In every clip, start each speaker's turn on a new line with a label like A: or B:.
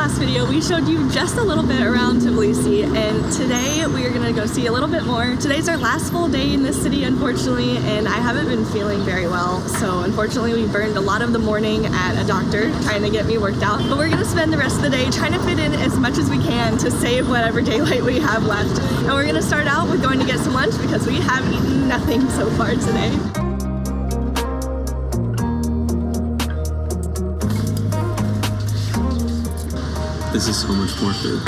A: last video, we showed you just a little bit around Tbilisi, and today we are gonna go see a little bit more. Today's our last full day in this city, unfortunately, and I haven't been feeling very well. So unfortunately, we burned a lot of the morning at a doctor trying to get me worked out. But we're gonna spend the rest of the day trying to fit in as much as we can to save whatever daylight we have left. And we're gonna start out with going to get some lunch because we have eaten nothing so far today.
B: This is so much more food.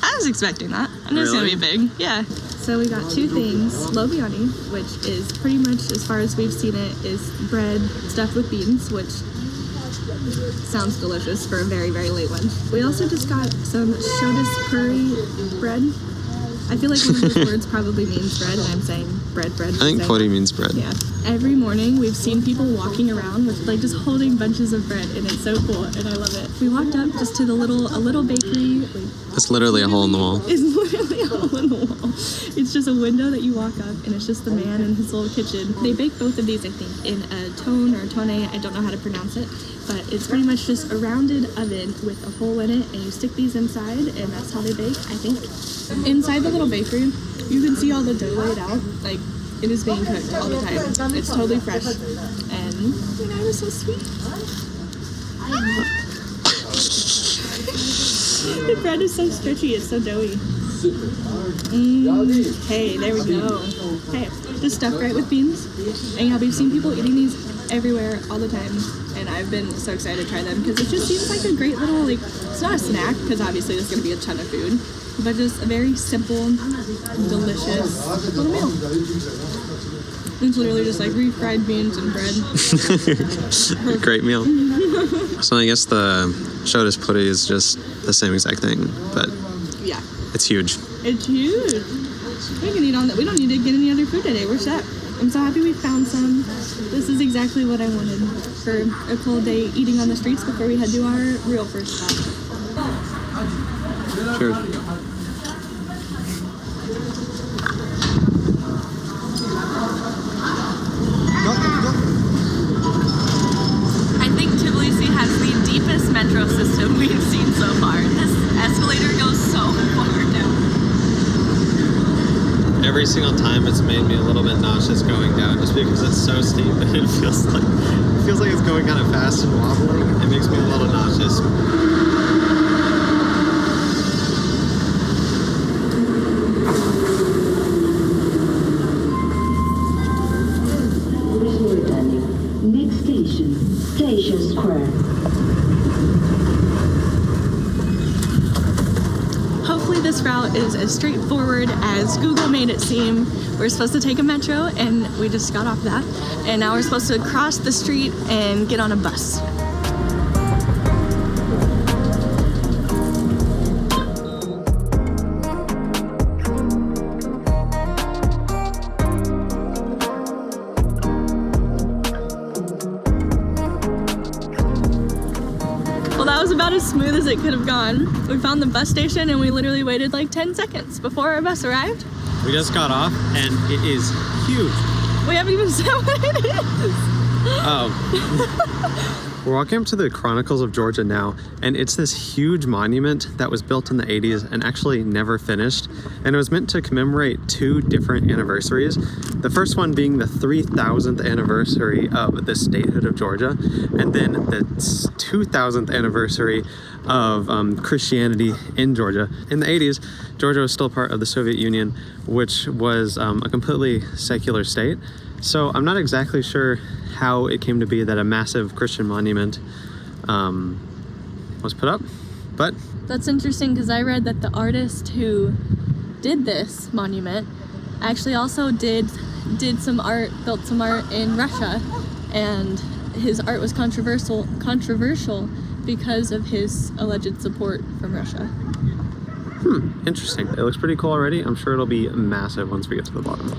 A: I was expecting that. I knew it was gonna be big. Yeah. So we got two things. Lobiani, which is pretty much, as far as we've seen it, is bread stuffed with beans, which sounds delicious for a very, very late one. We also just got some shodas curry bread. I feel like one of those words probably means bread, and I'm saying bread.
B: I think quirky means bread.
A: Yeah. Every morning we've seen people walking around with like just holding bunches of bread, and it's so cool, and I love it. We walked up just to a little bakery.
B: It's literally a hole in the wall.
A: It's literally a hole in the wall. It's just a window that you walk up, and it's just the man in his little kitchen. They bake both of these, I think, in a tone or tone. I don't know how to pronounce it, but it's pretty much just a rounded oven with a hole in it, and you stick these inside, and that's how they bake, I think. Inside the little bakery, you can see all the dough laid out. Like, it is being cooked all the time. It's totally fresh, and you know, it's so sweet. The bread is so stretchy, it's so doughy. Hey, there we go. Hey, just stuffed right with beans. And yeah, we've seen people eating these everywhere all the time, and I've been so excited to try them because it just seems like a great little, like, it's not a snack because obviously there's going to be a ton of food, but just a very simple, delicious little meal. It's literally just like refried beans and bread.
B: Great meal. So I guess the shodas puri is just the same exact thing, but
A: yeah,
B: it's huge.
A: It's huge. We can eat on that. We don't need to get any other food today. We're set. I'm so happy we found some. This is exactly what I wanted for a cold day eating on the streets before we head to our real first stop.
B: Cheers.
A: I think Tbilisi has the deepest metro system we've seen so far. This escalator goes so far down.
B: Every single time it's made me a little bit nauseous going down just because it's so steep and it feels like it's going kind of fast and wobbling. It makes me a little nauseous.
C: Next station, Station Square.
A: Hopefully this route is as straightforward as Google made it seem. We're supposed to take a metro, and we just got off that. And now we're supposed to cross the street and get on a bus. Well, that was about as smooth as it could have gone. We found the bus station and we literally waited like 10 seconds before our bus arrived.
B: We just got off and it is huge.
A: We haven't even said what it is.
B: Oh. We're walking up to the Chronicles of Georgia now, and it's this huge monument that was built in the 80s and actually never finished. And it was meant to commemorate two different anniversaries. The first one being the 3,000th anniversary of the statehood of Georgia, and then the 2,000th anniversary of Christianity in Georgia. In the 80s, Georgia was still part of the Soviet Union, which was a completely secular state. So I'm not exactly sure how it came to be that a massive Christian monument was put up, but...
A: That's interesting because I read that the artist who did this monument actually also did some art, built some art in Russia, and his art was controversial because of his alleged support from Russia.
B: Interesting. It looks pretty cool already. I'm sure it'll be massive once we get to the bottom.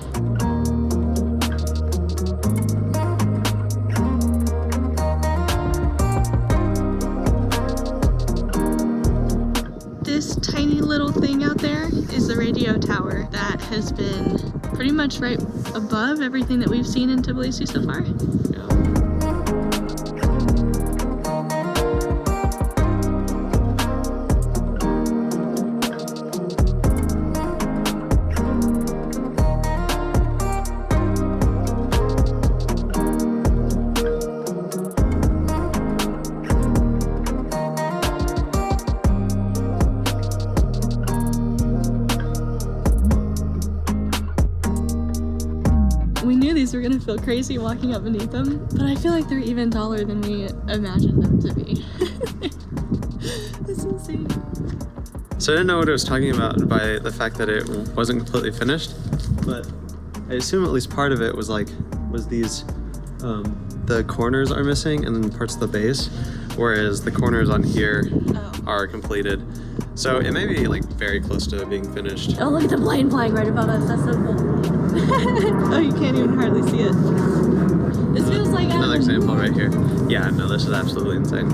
A: This tiny little thing out there is the radio tower that has been pretty much right above everything that we've seen in Tbilisi so far.
B: Yeah.
A: because we're gonna feel crazy walking up beneath them. But I feel like they're even taller than we imagined them to be. That's insane.
B: So I didn't know what I was talking about by the fact that it wasn't completely finished, but I assume at least part of it was these, the corners are missing and then parts of the base, whereas the corners on here are completed. So it may be like very close to being finished.
A: Oh, look at the plane flying right above us. That's so cool. Oh, you can't even hardly see it. This feels like
B: another example right here. Yeah, no, this is absolutely insane.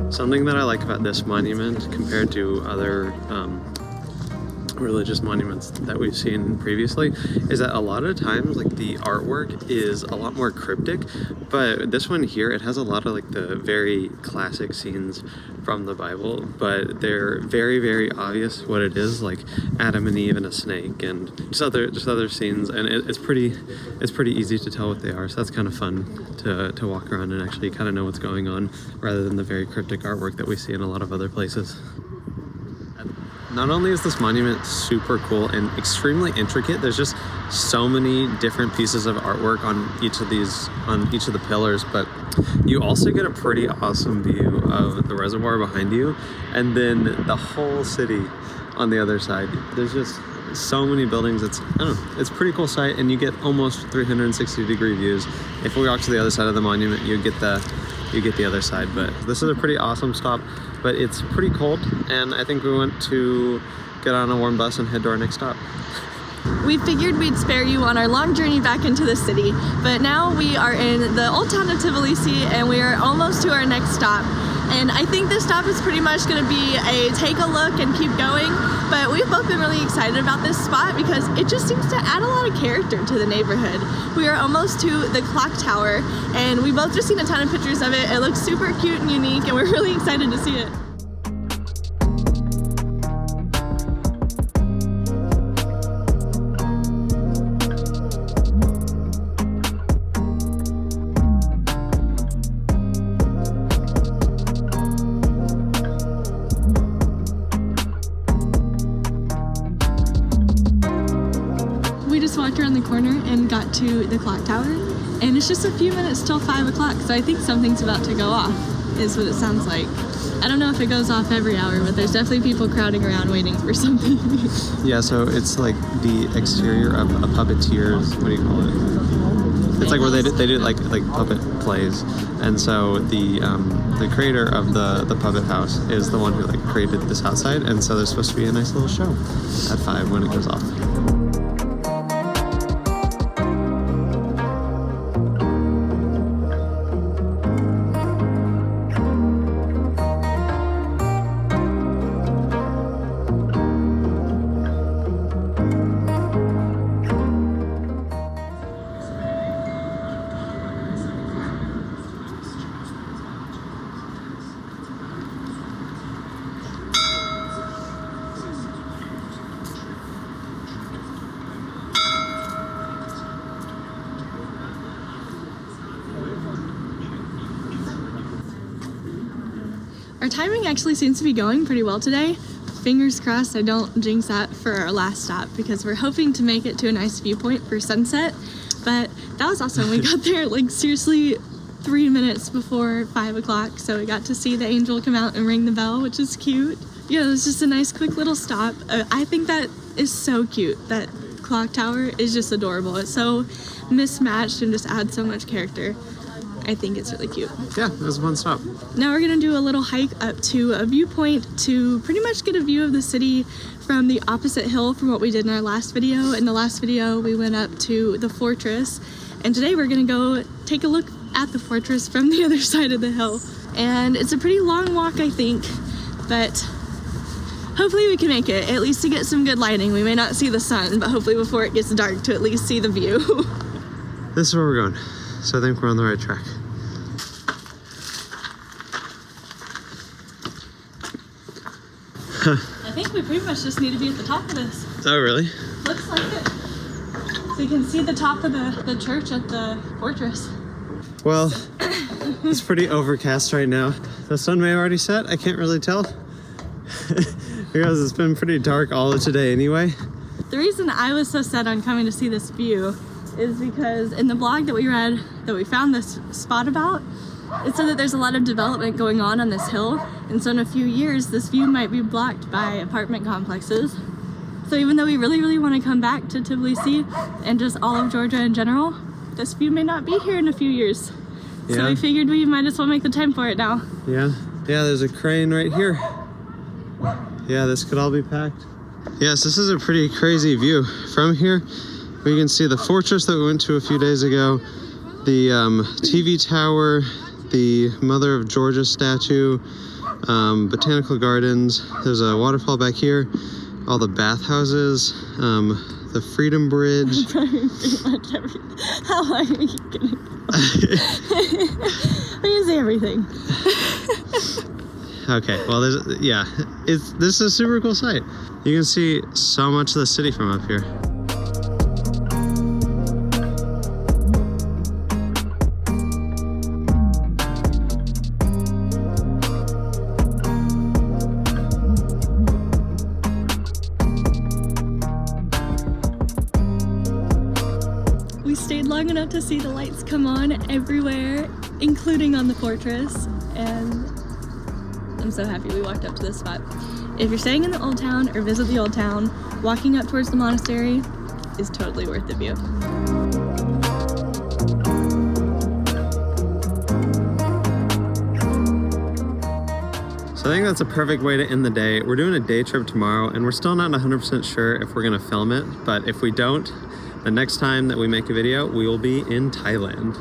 B: Something that I like about this monument compared to other religious monuments that we've seen previously is that a lot of times like the artwork is a lot more cryptic, but this one here, it has a lot of like the very classic scenes from the Bible, but they're very, very obvious what it is, like Adam and Eve and a snake and just other scenes, and it's pretty easy to tell what they are. So that's kind of fun to walk around and actually kind of know what's going on rather than the very cryptic artwork that we see in a lot of other places. Not only is this monument super cool and extremely intricate, there's just so many different pieces of artwork on each of the pillars, but you also get a pretty awesome view of the reservoir behind you and then the whole city on the other side. There's just so many buildings. It's a pretty cool sight, and you get almost 360-degree views. If we walk to the other side of the monument, you get the other side. But this is a pretty awesome stop, but it's pretty cold, and I think we want to get on a warm bus and head to our next stop.
A: We figured we'd spare you on our long journey back into the city, but now we are in the old town of Tbilisi and we are almost to our next stop. And I think this stop is pretty much going to be a take a look and keep going, but we've both been really excited about this spot because it just seems to add a lot of character to the neighborhood. We are almost to the clock tower, and we both just seen a ton of pictures of it. It looks super cute and unique, and we're really excited to see it. Walked around the corner and got to the clock tower, and it's just a few minutes till 5 o'clock, so I think something's about to go off is what it sounds like. I don't know if it goes off every hour, but there's definitely people crowding around waiting for something.
B: Yeah, so it's like the exterior of a puppeteer's, what do you call it? It's like where they do like puppet plays, and so the creator of the puppet house is the one who like created this outside, and so there's supposed to be a nice little show at 5 when it goes off.
A: Our timing actually seems to be going pretty well today. Fingers crossed I don't jinx that for our last stop, because we're hoping to make it to a nice viewpoint for sunset. But that was awesome. We got there like seriously 3 minutes before 5 o'clock, so we got to see the angel come out and ring the bell, which is cute. Yeah, it was just a nice quick little stop. I think that is so cute. That clock tower is just adorable. It's so mismatched and just adds so much character. I think it's really cute.
B: Yeah, it was a fun stop.
A: Now we're gonna do a little hike up to a viewpoint to pretty much get a view of the city from the opposite hill from what we did in our last video. In the last video, we went up to the fortress, and today we're gonna go take a look at the fortress from the other side of the hill. And it's a pretty long walk, I think, but hopefully we can make it, at least to get some good lighting. We may not see the sun, but hopefully before it gets dark to at least see the view.
B: This is where we're going, so I think we're on the right track.
A: I think we pretty much just need to be at the top of this.
B: Oh, really?
A: Looks like it. So you can see the top of the church at the fortress.
B: Well, it's pretty overcast right now. The sun may already set. I can't really tell because it's been pretty dark all of today anyway.
A: The reason I was so set on coming to see this view is because in the blog that we read, that we found this spot about, it said that there's a lot of development going on this hill, and so in a few years this view might be blocked by apartment complexes. So even though we really, really want to come back to Tbilisi and just all of Georgia in general, this view may not be here in a few years.
B: Yeah.
A: So we figured we might as well make the time for it now.
B: Yeah, there's a crane right here. Yeah, this could all be packed. Yes, this is a pretty crazy view. From here, we can see the fortress that we went to a few days ago, the TV tower, the Mother of Georgia statue, botanical gardens. There's a waterfall back here, all the bathhouses, the Freedom Bridge.
A: Pretty much everything. How long are you gonna go? We can see everything.
B: Okay, well, this is a super cool site. You can see so much of the city from up here.
A: We stayed long enough to see the lights come on everywhere, including on the fortress, and I'm so happy we walked up to this spot. If you're staying in the old town or visit the old town, walking up towards the monastery is totally worth the view.
B: So I think that's a perfect way to end the day. We're doing a day trip tomorrow, and we're still not 100% sure if we're gonna film it, but if we don't, the next time that we make a video, we will be in Thailand.